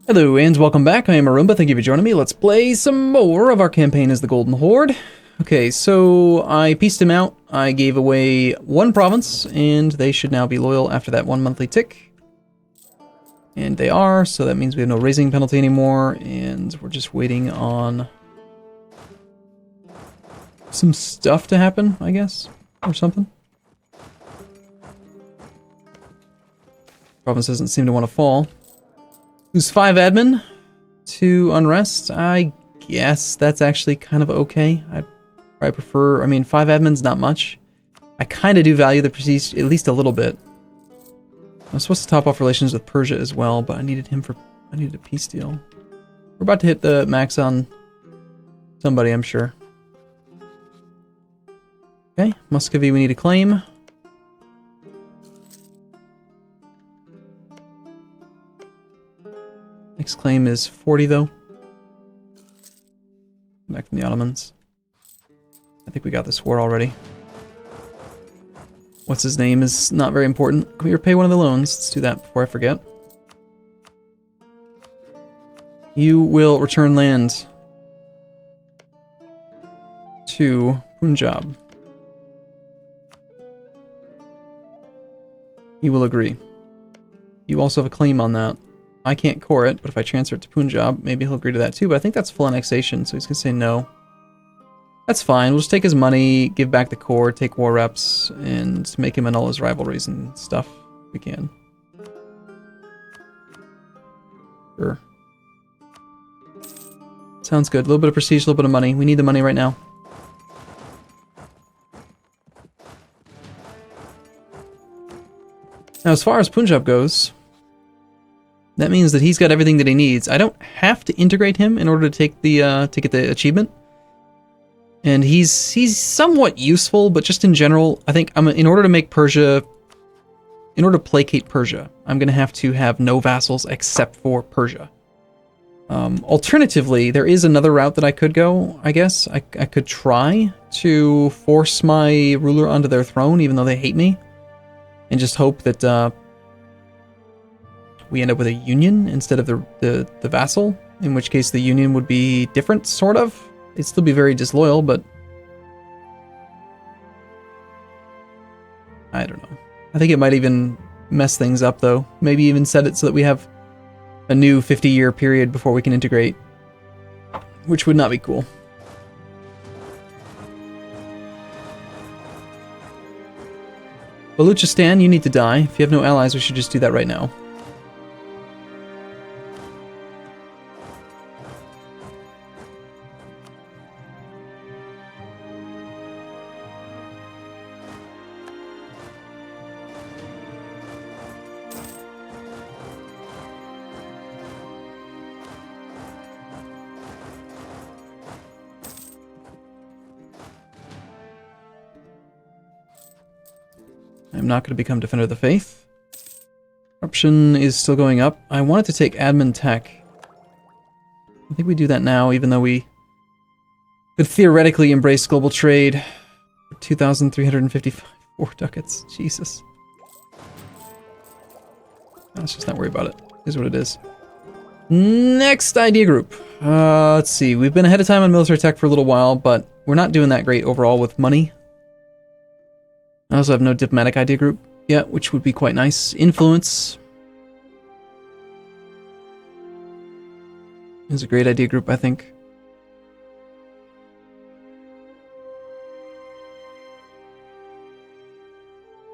Hello and welcome back. I am Arumba. Thank you for joining me. Let's play some more of our campaign as the Golden Horde. Okay, so I pieced him out. I gave away one province, and they should now be loyal after that 1 monthly tick. And they are, so that means we have no razing penalty anymore, and we're just waiting on some stuff to happen, I guess, or something. Province doesn't seem to want to fall. Lose 5 admin to unrest. I guess that's actually kind of okay. I prefer, I mean, 5 admin's not much. I kind of do value the prestige at least a little bit. I'm supposed to top off relations with Persia as well, but I needed a peace deal. We're about to hit the max on somebody, I'm sure. Okay, Muscovy we need to claim. Next claim is 40 though. Back from the Ottomans. I think we got this war already. What's his name is not very important. Can we repay one of the loans? Let's do that before I forget. You will return land to Punjab. He will agree. You also have a claim on that. I can't core it, but if I transfer it to Punjab, maybe he'll agree to that too, but I think that's full annexation, so he's gonna say no. That's fine, we'll just take his money, give back the core, take war reps, and make him annul his rivalries and stuff if we can. Sure. Sounds good. A little bit of prestige, a little bit of money. We need the money right now. Now, as far as Punjab goes, that means that he's got everything that he needs. I don't have to integrate him in order to take the to get the achievement. And he's somewhat useful, but just in general, I think in order to placate Persia, I'm going to have no vassals except for Persia. Alternatively, there is another route that I could go, I guess. I could try to force my ruler onto their throne, even though they hate me, and just hope that we end up with a union instead of the vassal, in which case the union would be different, sort of. It'd still be very disloyal, but I don't know. I think it might even mess things up, though. Maybe even set it so that we have a new 50-year period before we can integrate, which would not be cool. Baluchistan, you need to die. If you have no allies, we should just do that right now. I'm not going to become Defender of the Faith. Corruption is still going up. I wanted to take Admin Tech. I think we do that now, even though we could theoretically embrace global trade. 2,354 ducats. Jesus. Let's just not worry about it. It is what it is. Next idea group. Let's see. We've been ahead of time on military tech for a little while, but we're not doing that great overall with money. I also have no diplomatic idea group yet, which would be quite nice. Influence is a great idea group, I think.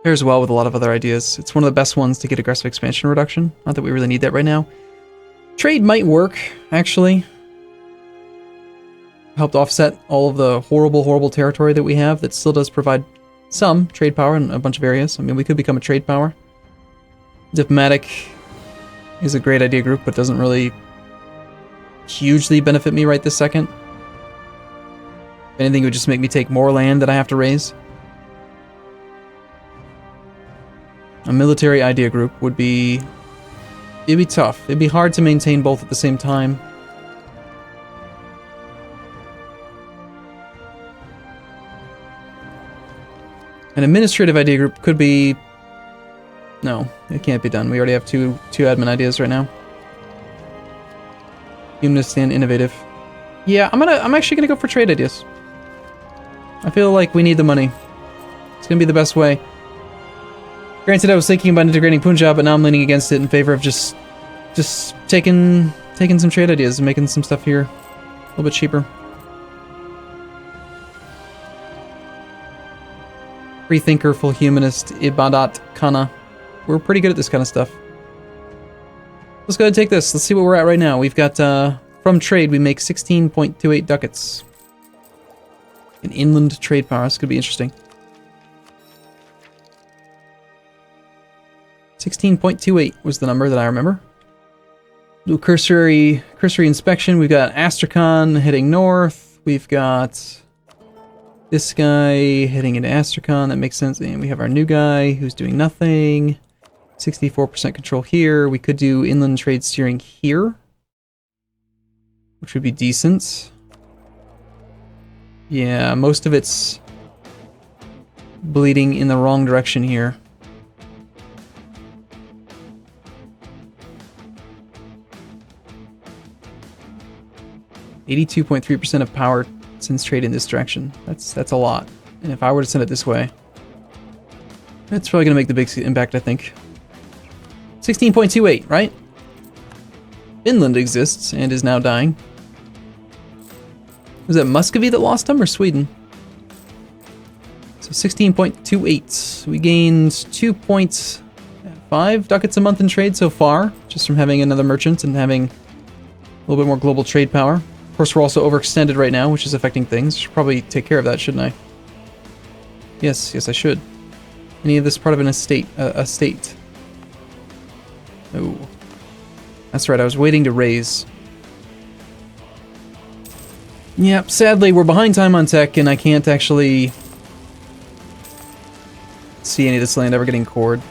Pairs well with a lot of other ideas. It's one of the best ones to get aggressive expansion reduction. Not that we really need that right now. Trade might work, actually. Helped offset all of the horrible territory that we have that still does provide some trade power in a bunch of areas. I mean, we could become a trade power. Diplomatic is a great idea group, but doesn't really hugely benefit me right this second. If anything, it would just make me take more land that I have to raise. A military idea group would be... it'd be tough. It'd be hard to maintain both at the same time. An administrative idea group could be... no, it can't be done. We already have two admin ideas right now. Humanist and innovative. Yeah, I'm actually gonna go for trade ideas. I feel like we need the money. It's gonna be the best way. Granted, I was thinking about integrating Punjab, but now I'm leaning against it in favor of just taking some trade ideas and making some stuff here a little bit cheaper. Free thinker, full humanist, Ibadat Kana. We're pretty good at this kind of stuff. Let's go ahead and take this. Let's see what we're at right now. We've got, from trade, we make 16.28 ducats. An inland trade power. This could be interesting. 16.28 was the number that I remember. Do cursory inspection. We've got Astrakhan heading north. We've got this guy heading into Astrakhan. That makes sense. And we have our new guy who's doing nothing. 64% control here. We could do inland trade steering here, which would be decent. Yeah, most of it's bleeding in the wrong direction here. %82.3% of power sends trade in this direction. That's a lot. And if I were to send it this way, that's probably going to make the big impact, I think. 16.28, right? Finland exists and is now dying. Was that Muscovy that lost him or Sweden? So 16.28. We gained 2.5 ducats a month in trade so far, just from having another merchant and having a little bit more global trade power. Of course, we're also overextended right now, which is affecting things. Should probably take care of that, shouldn't I? Yes, I should. Any of this part of an estate? Estate. Oh. That's right, I was waiting to raise. Yep, sadly, we're behind time on tech, and I can't actually see any of this land ever getting cored.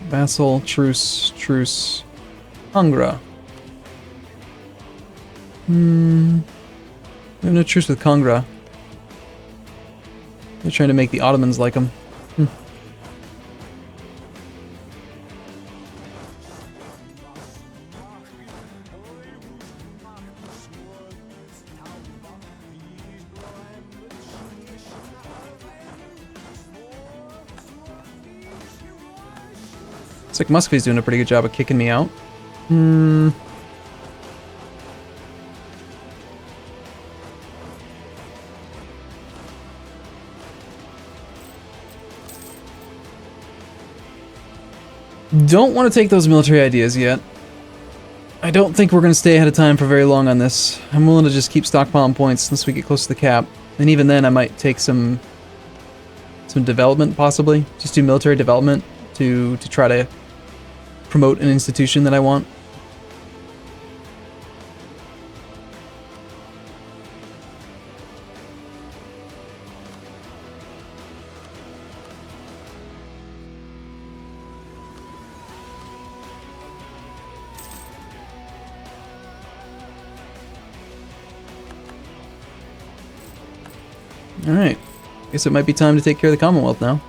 Vassal, truce. Angra. We have no truce with Congra. They're trying to make the Ottomans like them. Looks like Muscovy's doing a pretty good job of kicking me out. Don't want to take those military ideas yet. I don't think we're going to stay ahead of time for very long on this. I'm willing to just keep stockpiling points unless we get close to the cap. And even then, I might take some development, possibly. Just do military development to try to promote an institution that I want. Alright. Guess it might be time to take care of the Commonwealth now.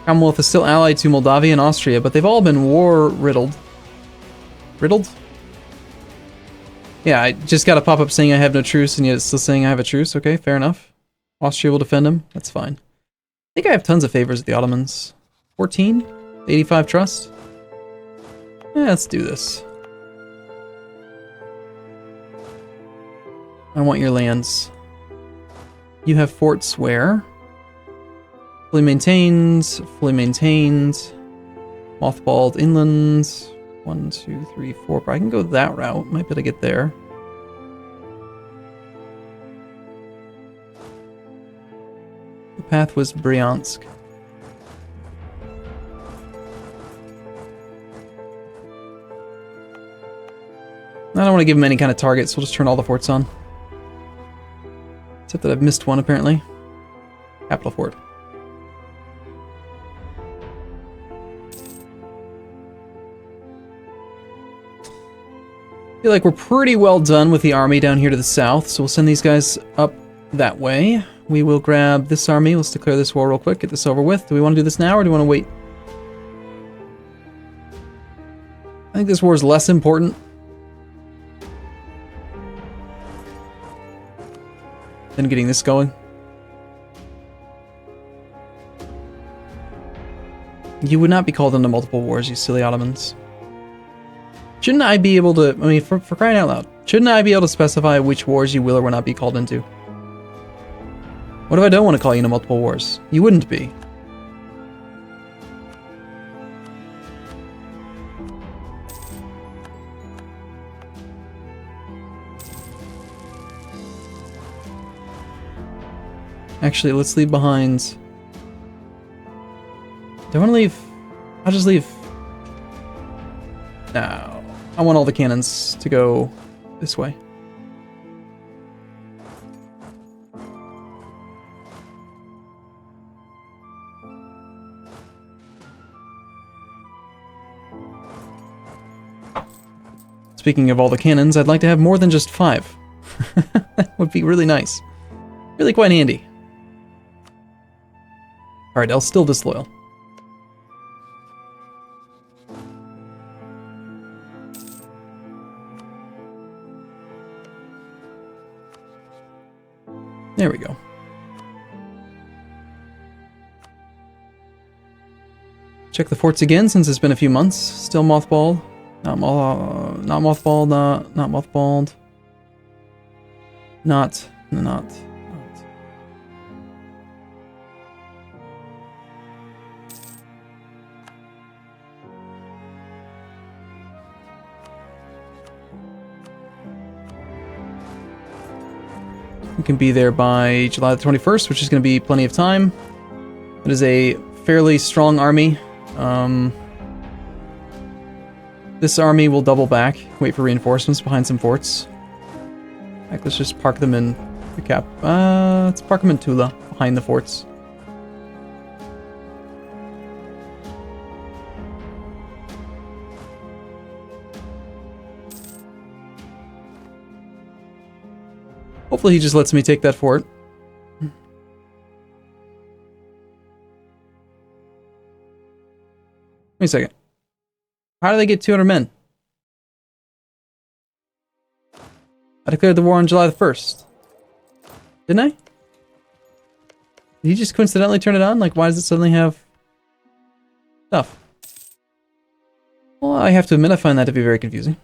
Commonwealth is still allied to Moldavia and Austria, but they've all been war-riddled. Riddled? Yeah, I just got a pop-up saying I have no truce, and yet it's still saying I have a truce. Okay, fair enough. Austria will defend him. That's fine. I think I have tons of favors with the Ottomans. 14? 85 trust? Yeah, let's do this. I want your lands. You have forts where? Fully maintained, mothballed inland. 1, 2, 3, 4. But I can go that route. Might be able to get there. The path was Bryansk. I don't want to give him any kind of target, so we'll just turn all the forts on. Except that I've missed one, apparently. Capital fort. feel like we're pretty well done with the army down here to the south, so we'll send these guys up that way. We will grab this army. Let's declare this war real quick, get this over with. Do we want to do this now, or do we want to wait? I think this war is less important. Than getting this going. You would not be called into multiple wars, you silly Ottomans. Shouldn't I be able to, I mean, for crying out loud, shouldn't I be able to specify which wars you will or will not be called into? What if I don't want to call you into multiple wars? You wouldn't be. Actually, let's leave behind... Do I want to leave? I'll just leave. No. I want all the cannons to go this way. Speaking of all the cannons, I'd like to have more than just 5. That would be really nice. Really quite handy. Alright, I'll still disloyal. There we go. Check the forts again since it's been a few months. Still mothballed. Not mothballed. Not mothballed. Not. We can be there by July the 21st, which is going to be plenty of time. It is a fairly strong army. This army will double back, wait for reinforcements behind some forts. Like, let's just park them in the cap. Let's park them in Tula, behind the forts. Hopefully he just lets me take that fort. Wait a second. How do they get 200 men? I declared the war on July the 1st. Didn't I? Did he just coincidentally turn it on? Like, why does it suddenly have stuff? Well, I have to admit I find that to be very confusing.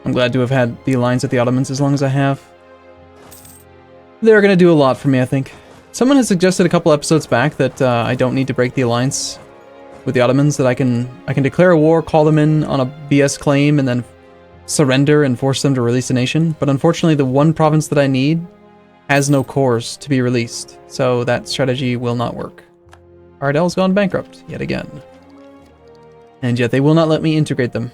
I'm glad to have had the alliance with the Ottomans as long as I have. They're going to do a lot for me, I think. Someone has suggested a couple episodes back that I don't need to break the alliance with the Ottomans, that I can declare a war, call them in on a BS claim, and then surrender and force them to release a nation. But unfortunately, the one province that I need has no cores to be released, so that strategy will not work. Ardell's gone bankrupt, yet again. And yet they will not let me integrate them.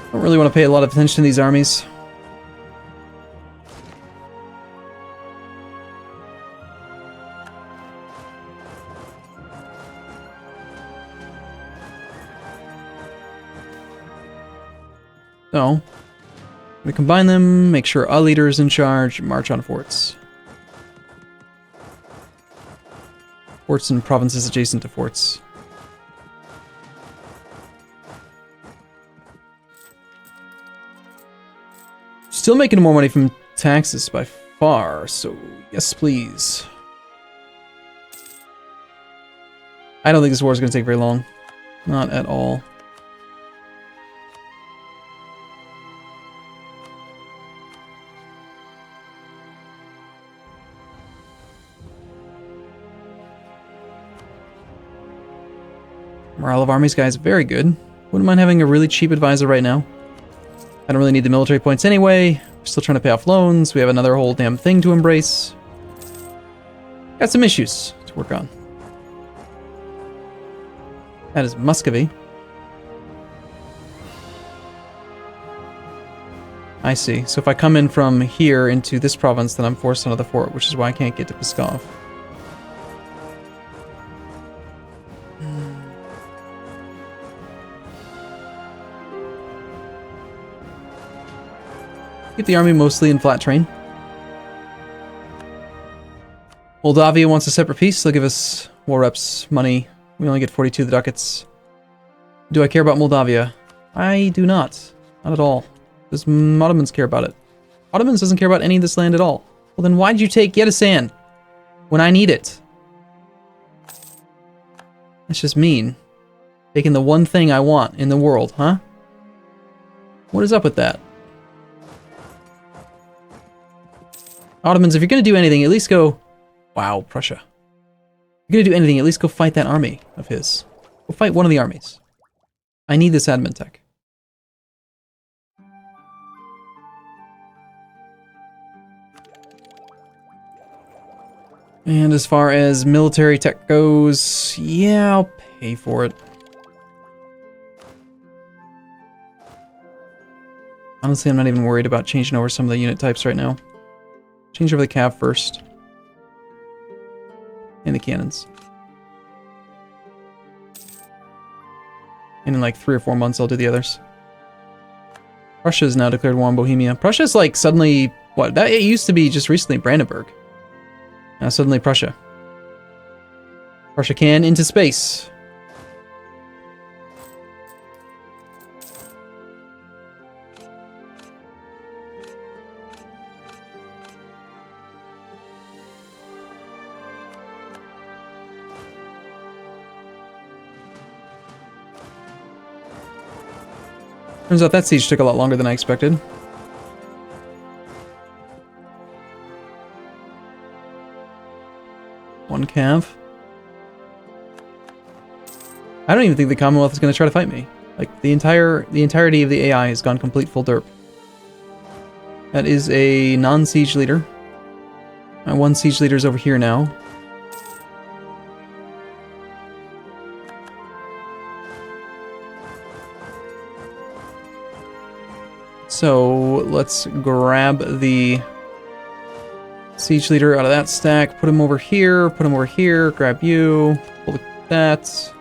I don't really want to pay a lot of attention to these armies. So, I'm going to combine them, make sure a leader is in charge, march on forts. Forts and provinces adjacent to forts. Still making more money from taxes by far, so yes, please. I don't think this war is going to take very long. Not at all. Morale of armies, guys, very good. Wouldn't mind having a really cheap advisor right now. I don't really need the military points anyway. We're still trying to pay off loans. We have another whole damn thing to embrace. Got some issues to work on. That is Muscovy. I see. So if I come in from here into this province, then I'm forced onto the fort, which is why I can't get to Pskov. Keep the army mostly in flat terrain. Moldavia wants a separate peace. They'll give us war reps money. We only get 42 of the ducats. Do I care about Moldavia? I do not. Not at all. Does Ottomans care about it? Ottomans doesn't care about any of this land at all. Well, then why'd you take Yeresan when I need it? That's just mean. Taking the one thing I want in the world, huh? What is up with that? Ottomans, if you're going to do anything, at least go... Wow, Prussia. If you're going to do anything, at least go fight that army of his. Go fight one of the armies. I need this admin tech. And as far as military tech goes, yeah, I'll pay for it. Honestly, I'm not even worried about changing over some of the unit types right now. Change over the cav first. And the cannons. And in like 3 or 4 months, I'll do the others. Prussia has now declared war on Bohemia. Prussia's like suddenly, what? That it used to be just recently Brandenburg. Now suddenly Prussia. Prussia can into space. Turns out that siege took a lot longer than I expected. One cav. I don't even think the Commonwealth is going to try to fight me. Like, the entirety of the AI has gone complete full derp. That is a non-siege leader. My one siege leader is over here now. So let's grab the siege leader out of that stack, put him over here, grab you, pull that.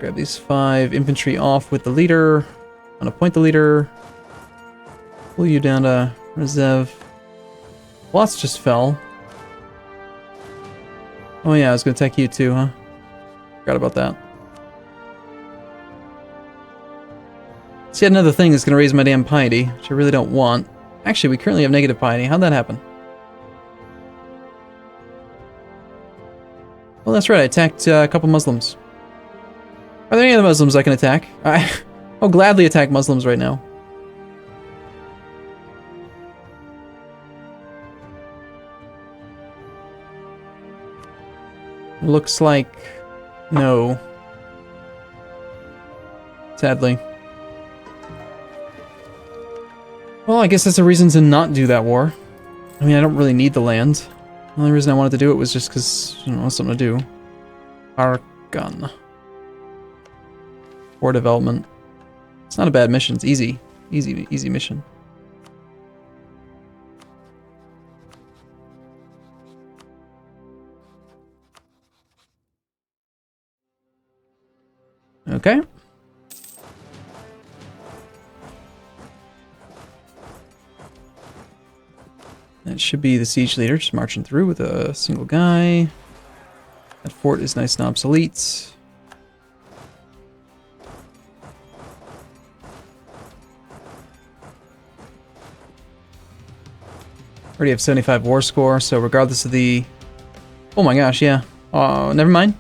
Grab these 5 infantry off with the leader, unappoint the leader, pull you down to Reserve. Lots just fell. Oh yeah, I was gonna attack you too, huh? Forgot about that. See, another thing that's going to raise my damn piety, which I really don't want. Actually, we currently have negative piety. How'd that happen? Well, that's right. I attacked a couple Muslims. Are there any other Muslims I can attack? I'll gladly attack Muslims right now. Looks like... no. Sadly. Well, I guess that's a reason to not do that war. I mean, I don't really need the land. The only reason I wanted to do it was just because, you know, something to do. Argon. War development. It's not a bad mission. It's easy. Easy mission. Okay. That should be the siege leader, just marching through with a single guy. That fort is nice and obsolete. Already have 75 war score, so regardless of the... Oh my gosh, yeah. Never mind.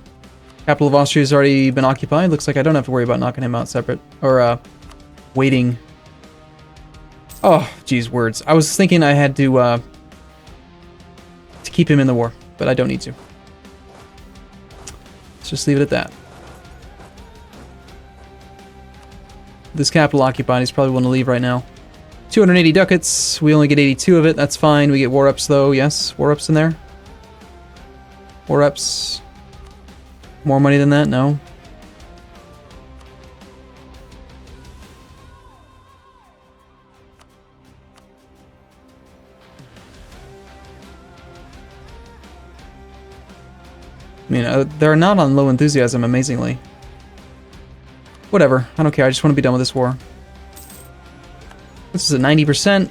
Capital of Austria has already been occupied. Looks like I don't have to worry about knocking him out separate. Or, waiting. Oh, geez, words. I was thinking I had to keep him in the war, but I don't need to. Let's just leave it at that. This capital occupied, he's probably wanting to leave right now. 280 ducats, we only get 82 of it, that's fine. We get war ups though, yes, war ups in there. War ups. More money than that, no. I mean, they're not on low enthusiasm, amazingly. Whatever, I don't care, I just want to be done with this war. This is at 90%.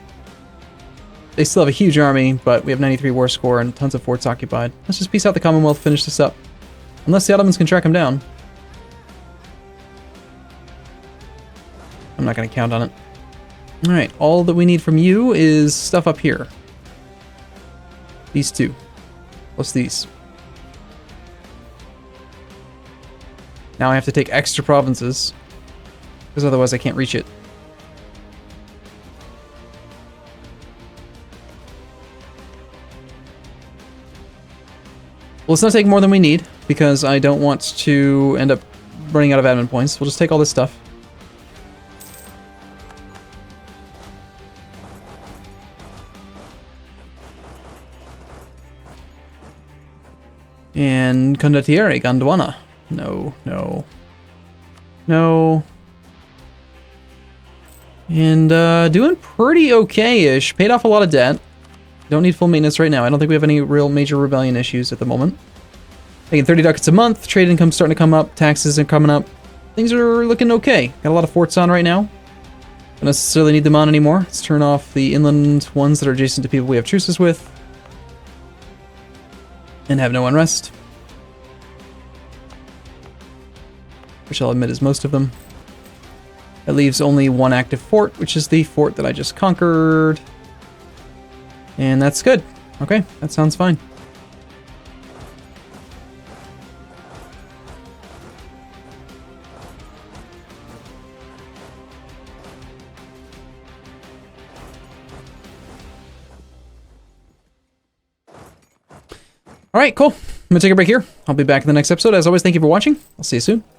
They still have a huge army, but we have 93 war score and tons of forts occupied. Let's just peace out the Commonwealth, finish this up. Unless the Ottomans can track them down. I'm not going to count on it. Alright, all that we need from you is stuff up here. These two. Plus these. Now I have to take extra provinces, because otherwise I can't reach it. Well, let's not take more than we need, because I don't want to end up running out of admin points. We'll just take all this stuff. And Condottiere, Gondwana. No, no. No. And doing pretty okay-ish. Paid off a lot of debt. Don't need full maintenance right now. I don't think we have any real major rebellion issues at the moment. Making 30 ducats a month. Trade income's starting to come up. Taxes are coming up. Things are looking okay. Got a lot of forts on right now. Don't necessarily need them on anymore. Let's turn off the inland ones that are adjacent to people we have truces with. And have no unrest. Which I'll admit is most of them. That leaves only one active fort, which is the fort that I just conquered. And that's good. Okay, that sounds fine. Alright, cool. I'm gonna take a break here. I'll be back in the next episode. As always, thank you for watching. I'll see you soon.